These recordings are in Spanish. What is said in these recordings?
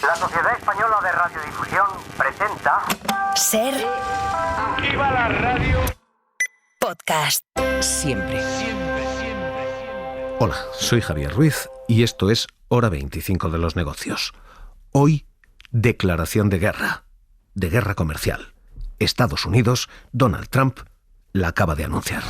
La Sociedad Española de Radiodifusión presenta... Ser... ¡Viva la radio! Podcast. Siempre. Hola, soy Javier Ruiz y esto es Hora 25 de los negocios. Hoy, declaración de guerra comercial. Estados Unidos, Donald Trump, la acaba de anunciar.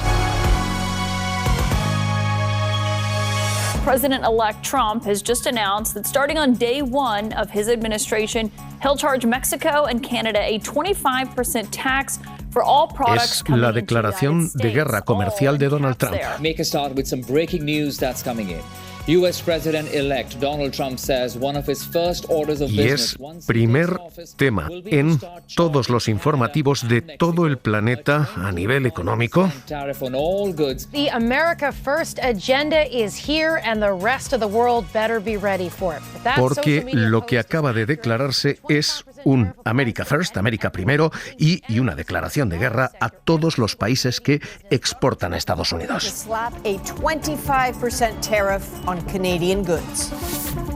President-elect Trump has just announced that starting on day one of his administration, he'll charge Mexico and Canada a 25% tax for all products coming la into the declaración United States, de guerra comercial de all in Donald caps Trump. there. Make a start with some breaking news that's coming in. U.S. President-elect Donald Trump says one of his first orders of Y business es once he primer takes office tema will be to en start todos charging los informativos de Canada and todo el Mexico planeta a nivel económico. tariff on all goods. The America First agenda is here and the rest of the world better be ready for it. But that Porque social media lo que post acaba de declararse es un America First, América primero, y una declaración de guerra a todos los países que exportan a Estados Unidos. Slap a 25% tariff on Canadian goods.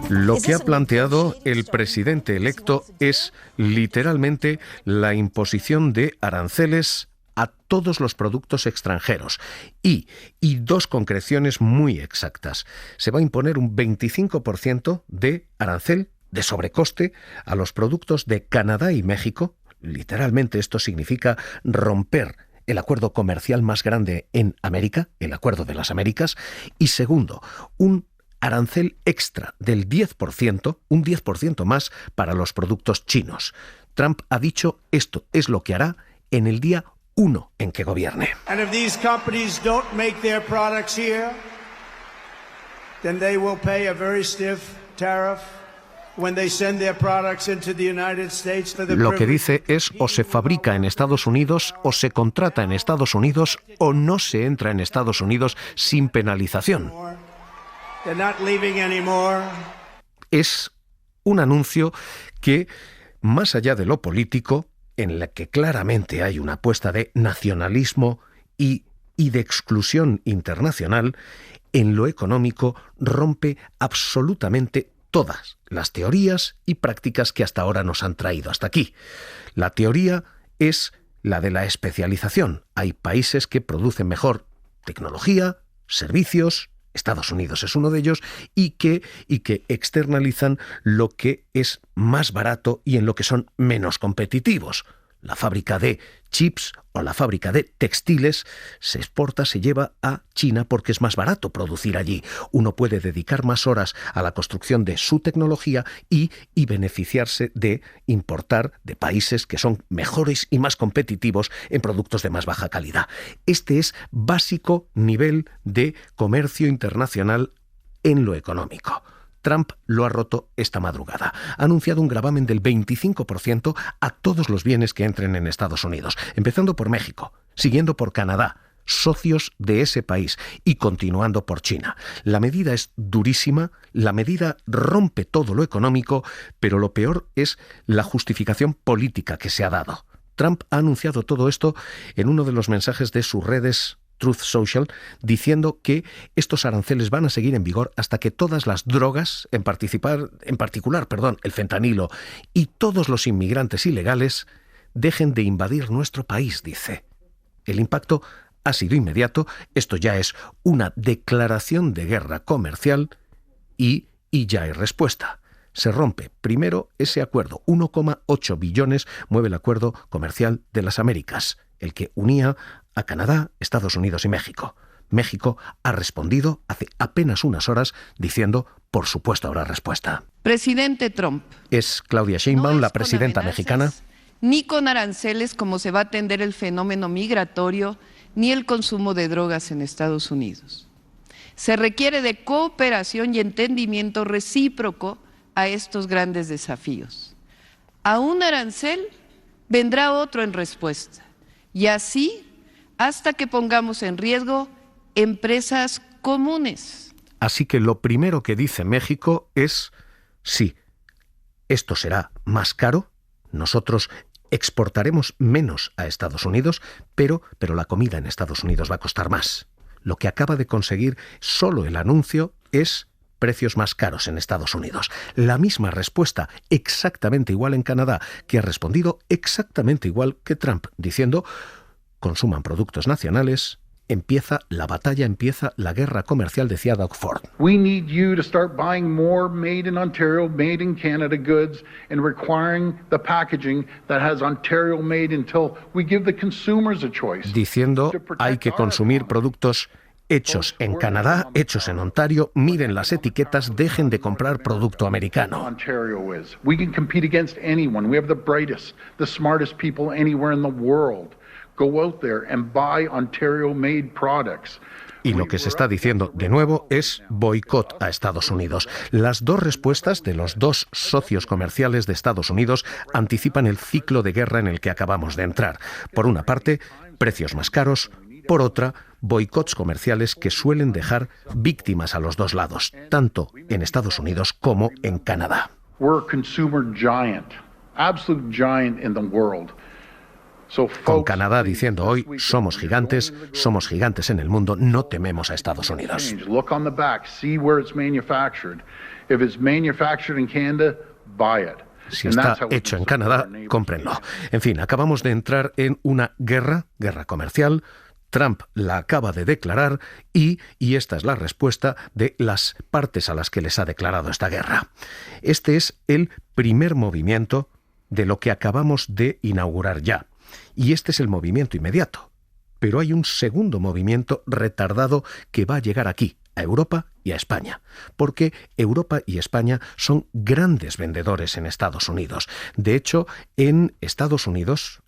Lo que ha planteado el presidente electo es literalmente la imposición de aranceles a todos los productos extranjeros y dos concreciones muy exactas. Se va a imponer un 25% de arancel de sobrecoste a los productos de Canadá y México. Literalmente esto significa romper el acuerdo comercial más grande en América, el Acuerdo de las Américas. Y segundo, un arancel extra del 10%, un 10% más para los productos chinos. Trump ha dicho esto es lo que hará en el día 1 en que gobierne. And if these companies don't make their products here, then they will pay a very stiff tariff when they send their products into the United States for the Lo que dice es o se fabrica en Estados Unidos, o se contrata en Estados Unidos, o no se entra en Estados Unidos sin penalización. They're not leaving anymore. Es un anuncio que, más allá de lo político, en la que claramente hay una apuesta de nacionalismo y de exclusión internacional, en lo económico rompe absolutamente todas las teorías y prácticas que hasta ahora nos han traído hasta aquí. La teoría es la de la especialización. Hay países que producen mejor tecnología, servicios, Estados Unidos es uno de ellos, y que externalizan lo que es más barato y en lo que son menos competitivos. La fábrica de chips o la fábrica de textiles se exporta, se lleva a China porque es más barato producir allí. Uno puede dedicar más horas a la construcción de su tecnología y beneficiarse de importar de países que son mejores y más competitivos en productos de más baja calidad. Este es básico nivel de comercio internacional en lo económico. Trump lo ha roto esta madrugada. Ha anunciado un gravamen del 25% a todos los bienes que entren en Estados Unidos, empezando por México, siguiendo por Canadá, socios de ese país, y continuando por China. La medida es durísima, la medida rompe todo lo económico, pero lo peor es la justificación política que se ha dado. Trump ha anunciado todo esto en uno de los mensajes de sus redes Truth Social, diciendo que estos aranceles van a seguir en vigor hasta que todas las drogas, en particular, el fentanilo, y todos los inmigrantes ilegales dejen de invadir nuestro país, dice. El impacto ha sido inmediato, esto ya es una declaración de guerra comercial y ya hay respuesta. Se rompe primero ese acuerdo, 1,8 billones mueve el acuerdo comercial de las Américas, el que unía a Canadá, Estados Unidos y México. México ha respondido hace apenas unas horas diciendo, por supuesto habrá respuesta. Presidente Trump. Es Claudia Sheinbaum, No la es con presidenta amenazas, mexicana. Ni con aranceles como se va a atender el fenómeno migratorio, ni el consumo de drogas en Estados Unidos. Se requiere de cooperación y entendimiento recíproco a estos grandes desafíos. A un arancel vendrá otro en respuesta, y así hasta que pongamos en riesgo empresas comunes. Así que lo primero que dice México es, sí, esto será más caro, nosotros exportaremos menos a Estados Unidos, pero la comida en Estados Unidos va a costar más. Lo que acaba de conseguir solo el anuncio es precios más caros en Estados Unidos. La misma respuesta, exactamente igual en Canadá, que ha respondido exactamente igual que Trump, diciendo: consuman productos nacionales. Empieza la batalla, empieza la guerra comercial, decía Doug Ford. We need you to start buying more made in Ontario, made in Canada goods and requiring the packaging that has Ontario made until we give the consumers a choice. Diciendo, hay que consumir productos hechos en Canadá, hechos en Ontario, miren las etiquetas, dejen de comprar producto americano. Ontario is. We can compete against anyone. We have the brightest, the smartest people anywhere in the world. Go out there and buy Ontario-made products. Y lo que se está diciendo de nuevo es boicot a Estados Unidos. Las dos respuestas de los dos socios comerciales de Estados Unidos anticipan el ciclo de guerra en el que acabamos de entrar. Por una parte, precios más caros. Por otra, boicots comerciales que suelen dejar víctimas a los dos lados, tanto en Estados Unidos como en Canadá. We're a consumer giant, absolute giant in the world. Con Canadá diciendo hoy, somos gigantes en el mundo, no tememos a Estados Unidos. Look on the back, see where it's manufactured. If it's manufactured in Canada, buy it. Si está hecho en Canadá, cómprenlo. En fin, acabamos de entrar en una guerra comercial. Trump la acaba de declarar y esta es la respuesta de las partes a las que les ha declarado esta guerra. Este es el primer movimiento de lo que acabamos de inaugurar ya. Y este es el movimiento inmediato. Pero hay un segundo movimiento retardado que va a llegar aquí, a Europa y a España. Porque Europa y España son grandes vendedores en Estados Unidos. De hecho, en Estados Unidos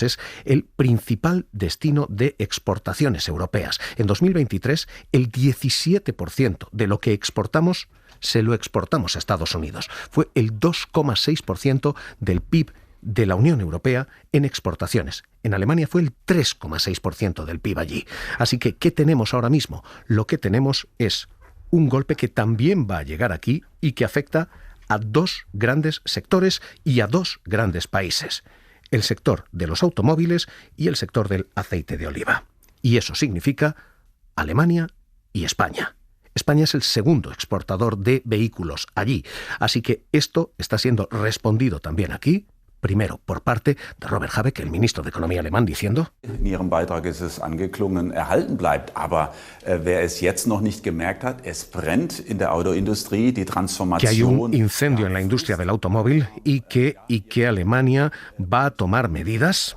es el principal destino de exportaciones europeas. En 2023, el 17% de lo que exportamos se lo exportamos a Estados Unidos. Fue el 2,6% del PIB de la Unión Europea en exportaciones. En Alemania fue el 3,6% del PIB allí. Así que, ¿qué tenemos ahora mismo? Lo que tenemos es un golpe que también va a llegar aquí y que afecta a dos grandes sectores y a dos grandes países. El sector de los automóviles y el sector del aceite de oliva. Y eso significa Alemania y España. España es el segundo exportador de vehículos allí. Así que esto está siendo respondido también aquí. Primero, por parte de Robert Habeck, el ministro de Economía alemán, diciendo: In Ihrem Beitrag ist es angeklungen, erhalten bleibt. Aber wer es jetzt noch nicht gemerkt hat, es brennt in der Autoindustrie, die Transformation. Que hay un incendio en la industria del automóvil y que Alemania va a tomar medidas.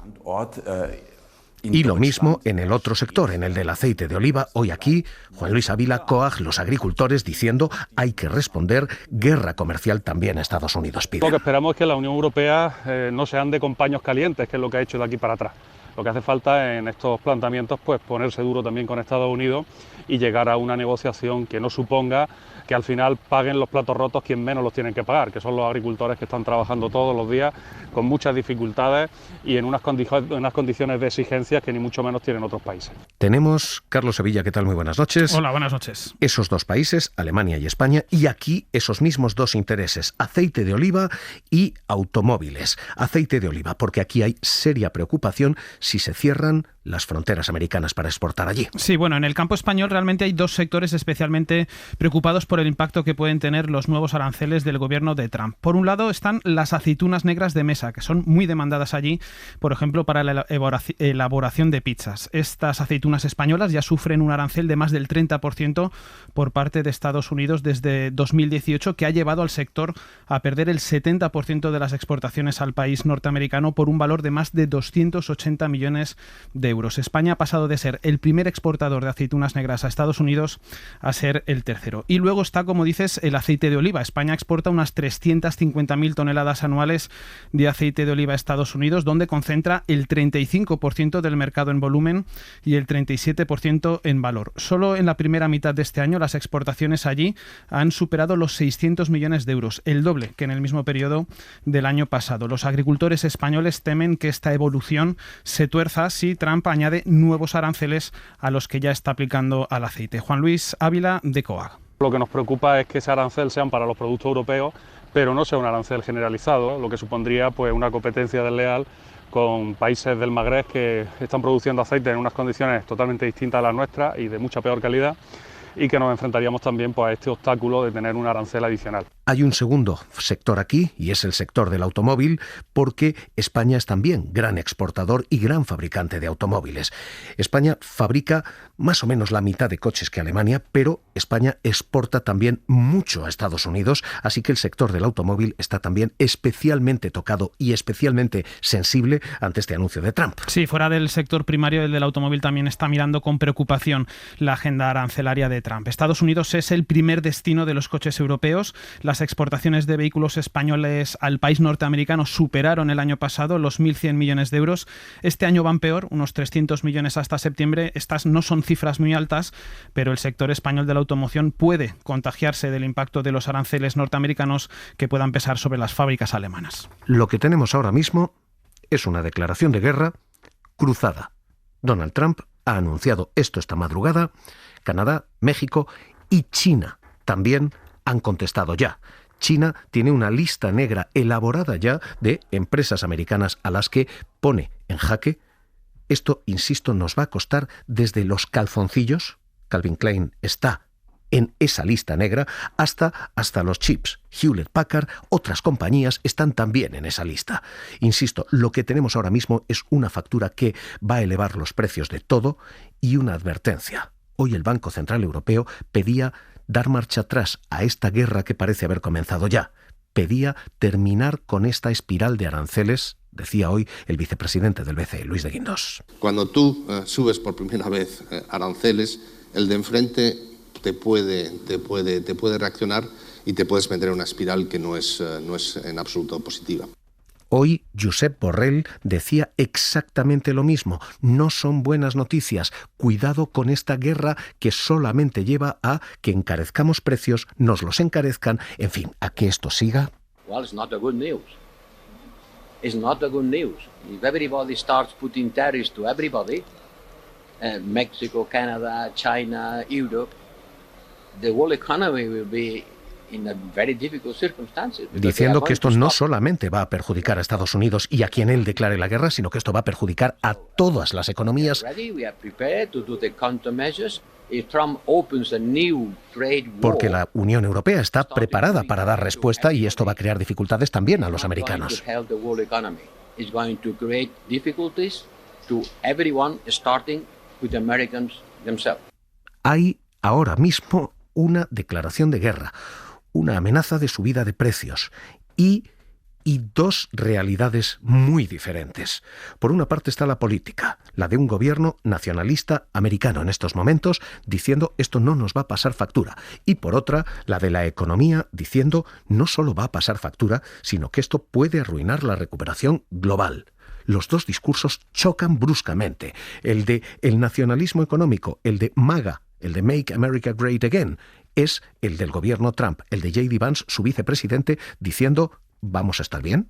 Y lo mismo en el otro sector, en el del aceite de oliva. Hoy aquí, Juan Luis Ávila, COAG, los agricultores, diciendo hay que responder, guerra comercial también a Estados Unidos pide. Lo que esperamos es que la Unión Europea no se ande con paños calientes, que es lo que ha hecho de aquí para atrás. Lo que hace falta en estos planteamientos, pues ponerse duro también con Estados Unidos y llegar a una negociación que no suponga que al final paguen los platos rotos quien menos los tienen que pagar, que son los agricultores que están trabajando todos los días con muchas dificultades y en unas condiciones de exigencia que ni mucho menos tienen otros países. Tenemos Carlos Sevilla, ¿qué tal? Muy buenas noches. Hola, buenas noches. Esos dos países, Alemania y España, y aquí esos mismos dos intereses, aceite de oliva y automóviles. Aceite de oliva, porque aquí hay seria preocupación si se cierran las fronteras americanas para exportar allí. Sí, bueno, en el campo español realmente hay dos sectores especialmente preocupados por el impacto que pueden tener los nuevos aranceles del gobierno de Trump. Por un lado están las aceitunas negras de mesa, que son muy demandadas allí, por ejemplo, para la elaboración de pizzas. Estas aceitunas españolas ya sufren un arancel de más del 30% por parte de Estados Unidos desde 2018, que ha llevado al sector a perder el 70% de las exportaciones al país norteamericano por un valor de más de 280 millones de euros. España ha pasado de ser el primer exportador de aceitunas negras a Estados Unidos a ser el tercero. Y luego está, como dices, el aceite de oliva. España exporta unas 350.000 toneladas anuales de aceite de oliva a Estados Unidos, donde concentra el 35% del mercado en volumen y el 37% en valor. Solo en la primera mitad de este año las exportaciones allí han superado los 600 millones de euros, el doble que en el mismo periodo del año pasado. Los agricultores españoles temen que esta evolución se tuerza si Trump añade nuevos aranceles a los que ya está aplicando al aceite. Juan Luis Ávila, de COAG. Lo que nos preocupa es que ese arancel sean para los productos europeos, pero no sea un arancel generalizado, lo que supondría pues una competencia desleal con países del Magreb que están produciendo aceite en unas condiciones totalmente distintas a las nuestras y de mucha peor calidad. y que nos enfrentaríamos también pues, a este obstáculo de tener un arancel adicional. Hay un segundo sector aquí, y es el sector del automóvil, porque España es también gran exportador y gran fabricante de automóviles. España fabrica más o menos la mitad de coches que Alemania, pero España exporta también mucho a Estados Unidos, así que el sector del automóvil está también especialmente tocado y especialmente sensible ante este anuncio de Trump. Sí, fuera del sector primario, el del automóvil también está mirando con preocupación la agenda arancelaria de Trump. Estados Unidos es el primer destino de los coches europeos. Las exportaciones de vehículos españoles al país norteamericano superaron el año pasado los 1.100 millones de euros. Este año van peor, unos 300 millones hasta septiembre. Estas no son cifras muy altas, pero el sector español de la automoción puede contagiarse del impacto de los aranceles norteamericanos que puedan pesar sobre las fábricas alemanas. Lo que tenemos ahora mismo es una declaración de guerra cruzada. Donald Trump ha anunciado esto esta madrugada. Canadá, México y China también han contestado ya. China tiene una lista negra elaborada ya de empresas americanas a las que pone en jaque. Esto, insisto, nos va a costar desde los calzoncillos, Calvin Klein está en esa lista negra, hasta los chips. Hewlett Packard, otras compañías están también en esa lista. Insisto, lo que tenemos ahora mismo es una factura que va a elevar los precios de todo y una advertencia. Hoy el Banco Central Europeo pedía dar marcha atrás a esta guerra que parece haber comenzado ya. Pedía terminar con esta espiral de aranceles, decía hoy el vicepresidente del BCE, Luis de Guindos. Cuando tú subes por primera vez aranceles, el de enfrente te puede reaccionar y te puedes meter en una espiral que no es en absoluto positiva. Hoy Josep Borrell decía exactamente lo mismo. No son buenas noticias. Cuidado con esta guerra que solamente lleva a que encarezcamos precios, nos los encarezcan, en fin, a que esto siga. Well, it's not a good news. It's not a good news. If everybody starts putting tariffs to everybody, Mexico, Canada, China, Europe, the whole economy will be in a very difficult circumstances. Diciendo que esto no solamente va a perjudicar a Estados Unidos y a quien él declare la guerra, sino que esto va a perjudicar a todas las economías. Porque la Unión Europea está preparada para dar respuesta y esto va a crear dificultades también a los americanos. Hay ahora mismo una declaración de guerra, una amenaza de subida de precios y dos realidades muy diferentes. Por una parte está la política, la de un gobierno nacionalista americano en estos momentos, diciendo esto no nos va a pasar factura. Y por otra, la de la economía, diciendo no solo va a pasar factura, sino que esto puede arruinar la recuperación global. Los dos discursos chocan bruscamente. El de el nacionalismo económico, el de MAGA, el de Make America Great Again, es el del gobierno Trump, el de J.D. Vance, su vicepresidente, diciendo ¿vamos a estar bien?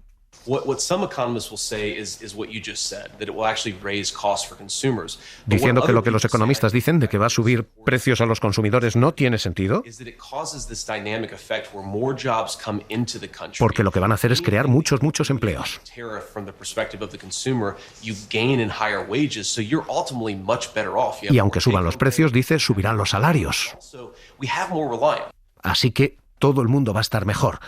Diciendo que lo que los economistas dicen de que va a subir precios a los consumidores no tiene sentido, porque lo que van a hacer es crear muchos empleos. Y aunque suban los precios, dice, subirán los salarios. Así que todo el mundo va a estar mejor.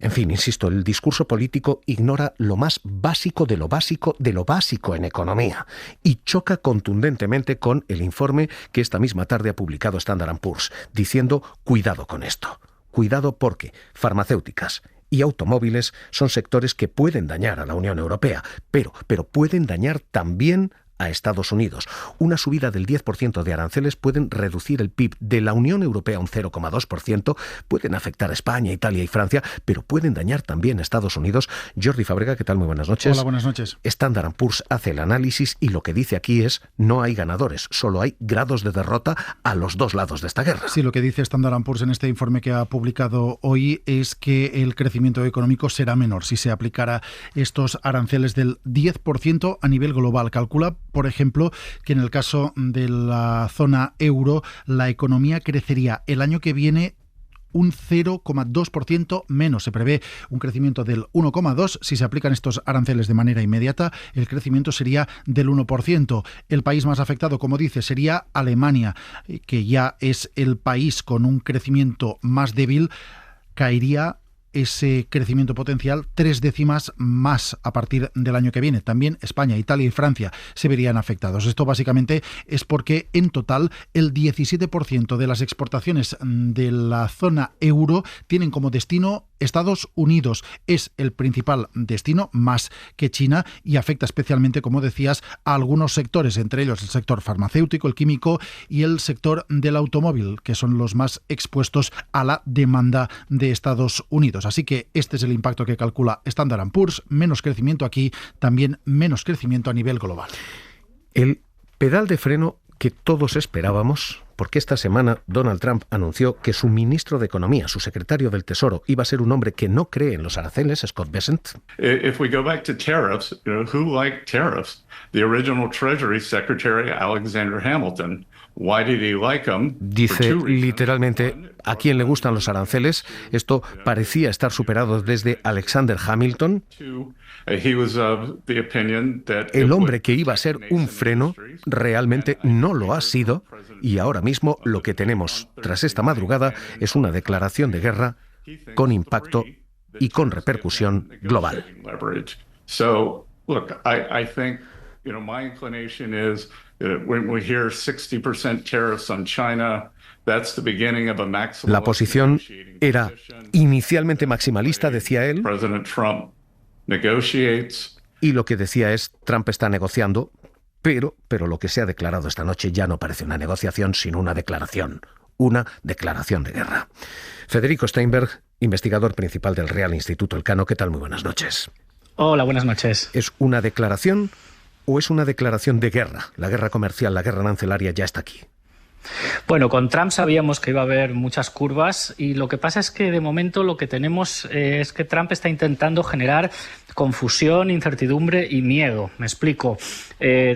En fin, insisto, el discurso político ignora lo más básico de lo básico en economía y choca contundentemente con el informe que esta misma tarde ha publicado Standard & Poor's, diciendo cuidado con esto, cuidado porque farmacéuticas y automóviles son sectores que pueden dañar a la Unión Europea, pero pueden dañar también a Estados Unidos. Una subida del 10% de aranceles pueden reducir el PIB de la Unión Europea un 0,2%, pueden afectar a España, Italia y Francia, pero pueden dañar también a Estados Unidos. Jordi Fábrega, ¿qué tal? Muy buenas noches. Hola, buenas noches. Standard & Poor's hace el análisis y lo que dice aquí es no hay ganadores, solo hay grados de derrota a los dos lados de esta guerra. Sí, lo que dice Standard & Poor's en este informe que ha publicado hoy es que el crecimiento económico será menor si se aplicara estos aranceles del 10% a nivel global. Calcula, por ejemplo, que en el caso de la zona euro, la economía crecería el año que viene un 0,2% menos. Se prevé un crecimiento del 1,2%. Si se aplican estos aranceles de manera inmediata, el crecimiento sería del 1%. El país más afectado, como dice, sería Alemania, que ya es el país con un crecimiento más débil. Caería ese crecimiento potencial 3 décimas más a partir del año que viene. También España, Italia y Francia se verían afectados. Esto básicamente es porque en total el 17% de las exportaciones de la zona euro tienen como destino Estados Unidos. Es el principal destino, más que China, y afecta especialmente, como decías, a algunos sectores, entre ellos el sector farmacéutico, el químico y el sector del automóvil, que son los más expuestos a la demanda de Estados Unidos. Así que este es el impacto que calcula Standard & Poor's. Menos crecimiento aquí, también menos crecimiento a nivel global. El pedal de freno que todos esperábamos, porque esta semana Donald Trump anunció que su ministro de Economía, su secretario del Tesoro, iba a ser un hombre que no cree en los aranceles, Scott Bessent. If we go back to tariffs, who liked tariffs? The original Treasury Secretary Alexander Hamilton. Why did he like them? Dice literalmente, ¿a quién le gustan los aranceles? Esto parecía estar superado desde Alexander Hamilton. El hombre que iba a ser un freno realmente no lo ha sido, y ahora mismo lo que tenemos tras esta madrugada es una declaración de guerra con impacto y con repercusión global. So, look, I think, my inclination is when we hear 60% tariffs on China, that's the beginning of a maximalist. La posición era inicialmente maximalista, decía él. President Trump negotiates. Y lo que decía es, Trump está negociando, pero lo que se ha declarado esta noche ya no parece una negociación, sino una declaración de guerra. Federico Steinberg, investigador principal del Real Instituto Elcano. ¿Qué tal? Muy buenas noches. Hola, buenas noches. ¿Es una declaración o es una declaración de guerra? La guerra comercial, la guerra arancelaria ya está aquí. Bueno, con Trump sabíamos que iba a haber muchas curvas, y lo que pasa es que de momento lo que tenemos es que Trump está intentando generar confusión, incertidumbre y miedo. Me explico.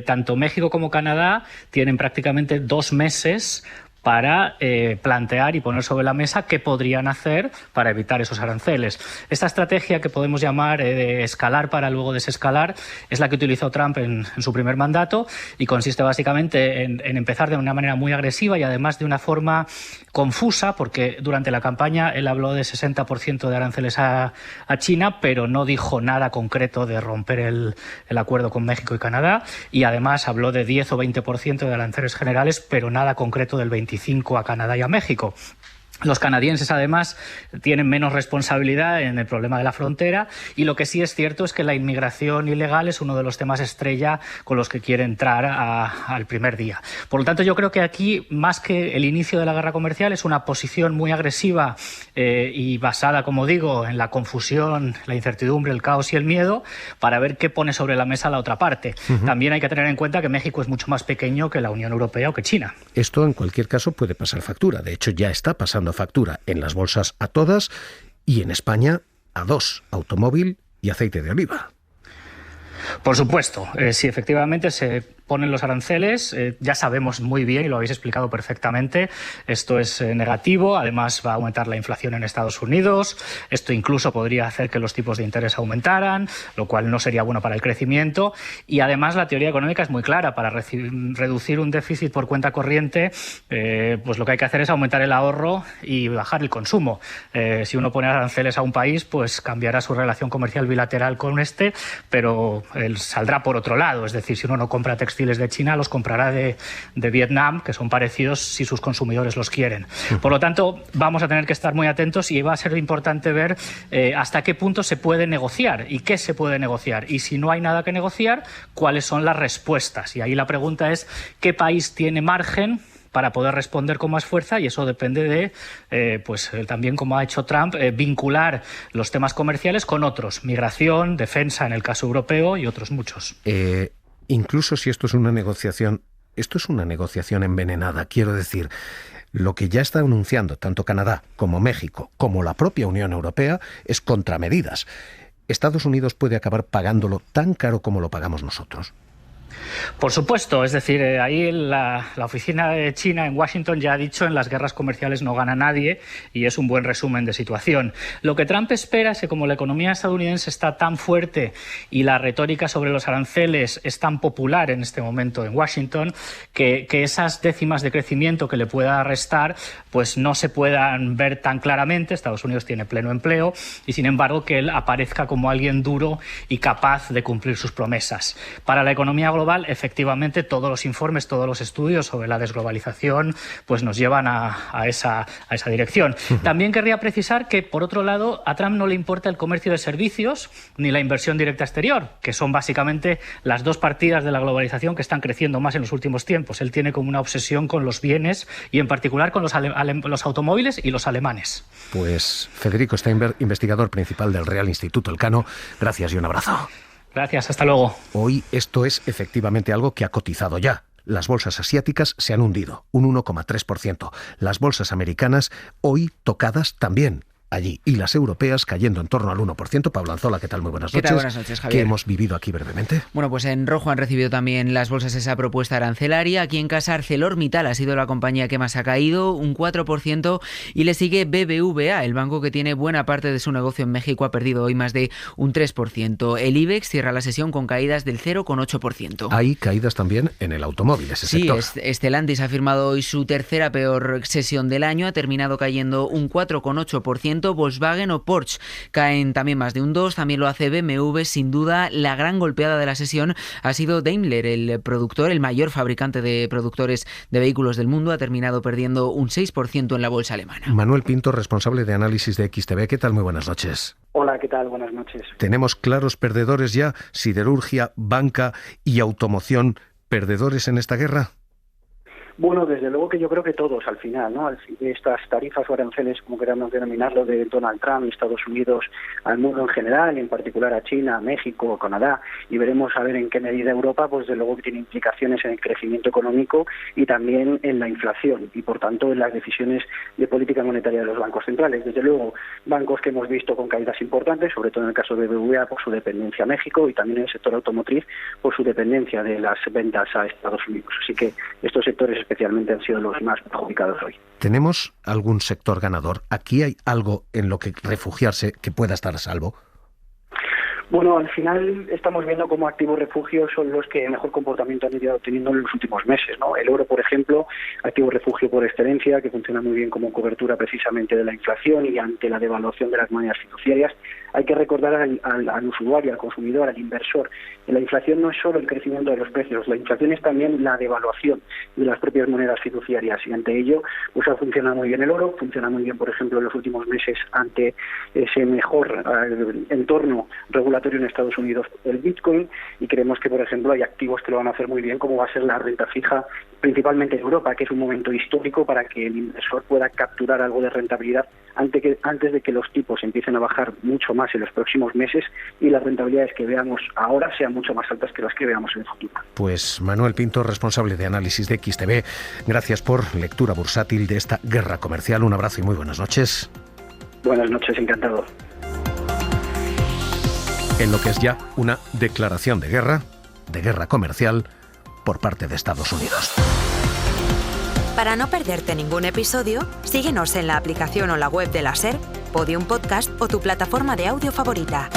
Tanto México como Canadá tienen prácticamente 2 meses para plantear y poner sobre la mesa qué podrían hacer para evitar esos aranceles. Esta estrategia que podemos llamar de escalar para luego desescalar es la que utilizó Trump en su primer mandato, y consiste básicamente en empezar de una manera muy agresiva y además de una forma confusa, porque durante la campaña él habló de 60% de aranceles a China, pero no dijo nada concreto de romper el acuerdo con México y Canadá, y además habló de 10 o 20% de aranceles generales, pero nada concreto del 25% a Canadá y a México. Los canadienses, además, tienen menos responsabilidad en el problema de la frontera, y lo que sí es cierto es que la inmigración ilegal es uno de los temas estrella con los que quiere entrar al primer día. Por lo tanto, yo creo que aquí, más que el inicio de la guerra comercial, es una posición muy agresiva y basada, como digo, en la confusión, la incertidumbre, el caos y el miedo, para ver qué pone sobre la mesa la otra parte. También hay que tener en cuenta que México es mucho más pequeño que la Unión Europea o que China. Esto, en cualquier caso, puede pasar factura. De hecho, ya está pasando factura en las bolsas a todas, y en España a 2, automóvil y aceite de oliva. Por supuesto, si efectivamente se ponen los aranceles, ya sabemos muy bien, y lo habéis explicado perfectamente, esto es negativo. Además va a aumentar la inflación en Estados Unidos, esto incluso podría hacer que los tipos de interés aumentaran, lo cual no sería bueno para el crecimiento, y además la teoría económica es muy clara: para reducir un déficit por cuenta corriente, pues lo que hay que hacer es aumentar el ahorro y bajar el consumo. Si uno pone aranceles a un país, pues cambiará su relación comercial bilateral con este, pero él saldrá por otro lado. Es decir, si uno no compra textiles de China, los comprará de Vietnam, que son parecidos si sus consumidores los quieren. Por lo tanto, vamos a tener que estar muy atentos, y va a ser importante ver hasta qué punto se puede negociar y qué se puede negociar. Y si no hay nada que negociar, cuáles son las respuestas. Y ahí la pregunta es, ¿qué país tiene margen para poder responder con más fuerza? Y eso depende de, también, como ha hecho Trump, vincular los temas comerciales con otros: migración, defensa en el caso europeo y otros muchos. Incluso si esto es una negociación envenenada. Quiero decir, lo que ya está anunciando tanto Canadá como México como la propia Unión Europea es contramedidas. Estados Unidos puede acabar pagándolo tan caro como lo pagamos nosotros. Por supuesto, es decir, ahí la oficina de China en Washington ya ha dicho en las guerras comerciales no gana nadie y es un buen resumen de situación. Lo que Trump espera es que como la economía estadounidense está tan fuerte y la retórica sobre los aranceles es tan popular en este momento en Washington, que esas décimas de crecimiento que le pueda restar pues no se puedan ver tan claramente. Estados Unidos tiene pleno empleo y sin embargo que él aparezca como alguien duro y capaz de cumplir sus promesas. Para la economía global, efectivamente, todos los informes, todos los estudios sobre la desglobalización pues nos llevan a esa dirección. También querría precisar que, por otro lado, a Trump no le importa el comercio de servicios ni la inversión directa exterior, que son básicamente las dos partidas de la globalización que están creciendo más en los últimos tiempos. Él tiene como una obsesión con los bienes y en particular con los automóviles y los alemanes. Pues Federico Steinberg, investigador principal del Real Instituto Elcano, gracias y un abrazo. Gracias, hasta luego. Hoy esto es efectivamente algo que ha cotizado ya. Las bolsas asiáticas se han hundido, un 1,3%. Las bolsas americanas hoy tocadas también allí. Y las europeas cayendo en torno al 1%. Pablo Anzola, ¿qué tal? Muy buenas noches. ¿Qué tal? Buenas noches, Javier. ¿Qué hemos vivido aquí brevemente? Bueno, pues en rojo han recibido también las bolsas esa propuesta arancelaria. Aquí en casa ArcelorMittal ha sido la compañía que más ha caído, un 4%, y le sigue BBVA, el banco que tiene buena parte de su negocio en México, ha perdido hoy más de un 3%. El IBEX cierra la sesión con caídas del 0,8%. Hay caídas también en el automóvil, ese sector. Sí, Stellantis ha firmado hoy su tercera peor sesión del año, ha terminado cayendo un 4,8%. Volkswagen o Porsche caen también más de un 2%, también lo hace BMW. Sin duda, la gran golpeada de la sesión ha sido Daimler, el productor, el mayor fabricante de productores de vehículos del mundo, ha terminado perdiendo un 6% en la bolsa alemana. Manuel Pinto, responsable de análisis de XTB, ¿qué tal? Muy buenas noches. Hola, ¿qué tal? Buenas noches. ¿Tenemos claros perdedores ya? Siderurgia, banca y automoción, ¿perdedores en esta guerra? Bueno, desde luego que yo creo que todos al final, ¿no? Estas tarifas o aranceles, como queramos denominarlo, de Donald Trump y Estados Unidos al mundo en general, y en particular a China, México, Canadá, y veremos a ver en qué medida Europa, pues desde luego que tiene implicaciones en el crecimiento económico y también en la inflación y por tanto en las decisiones de política monetaria de los bancos centrales. Desde luego, bancos que hemos visto con caídas importantes, sobre todo en el caso de BBVA por su dependencia a México y también en el sector automotriz por su dependencia de las ventas a Estados Unidos. Así que estos sectores especialmente han sido los más perjudicados hoy. ¿Tenemos algún sector ganador? ¿Aquí hay algo en lo que refugiarse que pueda estar a salvo? Bueno, al final estamos viendo cómo activos refugios son los que mejor comportamiento han ido teniendo en los últimos meses, ¿no? El oro, por ejemplo, activo refugio por excelencia, que funciona muy bien como cobertura precisamente de la inflación y ante la devaluación de las monedas fiduciarias. Hay que recordar al usuario, al consumidor, al inversor, que la inflación no es solo el crecimiento de los precios, la inflación es también la devaluación de las propias monedas fiduciarias y ante ello pues ha funcionado muy bien el oro, funciona muy bien, por ejemplo, en los últimos meses ante ese mejor entorno regulatorio en Estados Unidos el Bitcoin, y creemos que, por ejemplo, hay activos que lo van a hacer muy bien, como va a ser la renta fija, principalmente en Europa, que es un momento histórico para que el inversor pueda capturar algo de rentabilidad antes de que los tipos empiecen a bajar mucho más en los próximos meses y las rentabilidades que veamos ahora sean mucho más altas que las que veamos en el futuro. Pues Manuel Pinto, responsable de análisis de XTB, gracias por lectura bursátil de esta guerra comercial. Un abrazo y muy buenas noches. Buenas noches, encantado. En lo que es ya una declaración de guerra comercial por parte de Estados Unidos. Para no perderte ningún episodio, síguenos en la aplicación o la web de la SER, Podium Podcast o tu plataforma de audio favorita.